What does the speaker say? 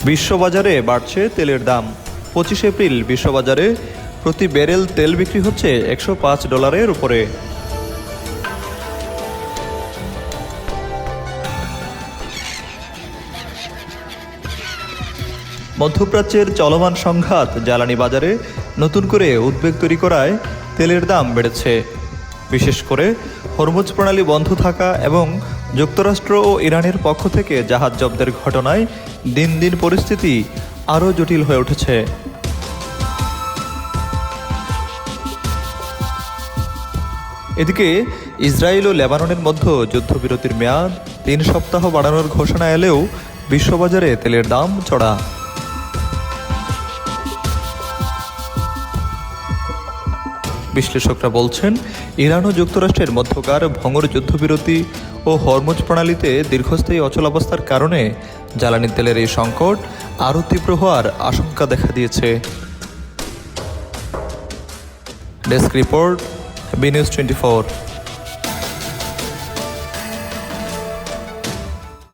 বিশ্ববাজারে বাড়ছে তেলের দাম। 25 এপ্রিল বিশ্ববাজারে প্রতি ব্যারেল তেল বিক্রি হচ্ছে $105 উপরে। মধ্যপ্রাচ্যের চলমান সংঘাত জ্বালানি বাজারে নতুন করে উদ্বেগ তৈরি করায় তেলের দাম বেড়েছে। বিশেষ করে হরমুজ প্রণালী বন্ধ থাকা এবং যুক্তরাষ্ট্র ও ইরানের পক্ষ থেকে জাহাজ জব্দের ঘটনায় দিন দিন পরিস্থিতি আরও জটিল হয়ে উঠেছে। এদিকে ইসরায়েল ও লেবাননের মধ্যে যুদ্ধবিরতির মেয়াদ 3 সপ্তাহ বাড়ানোর ঘোষণা এলেও বিশ্ববাজারে তেলের দাম চড়া। বিশ্লেষকরা বলছেন, ইরান ও যুক্তরাষ্ট্রের মধ্যকার ভঙ্গুর যুদ্ধবিরতি ও হরমুজ প্রণালীতে দীর্ঘস্থায়ী অচলাবস্থার কারণে জ্বালানি তেলের এই সংকট আরও তীব্র হওয়ার আশঙ্কা দেখা দিয়েছে। Desk report, B News 24।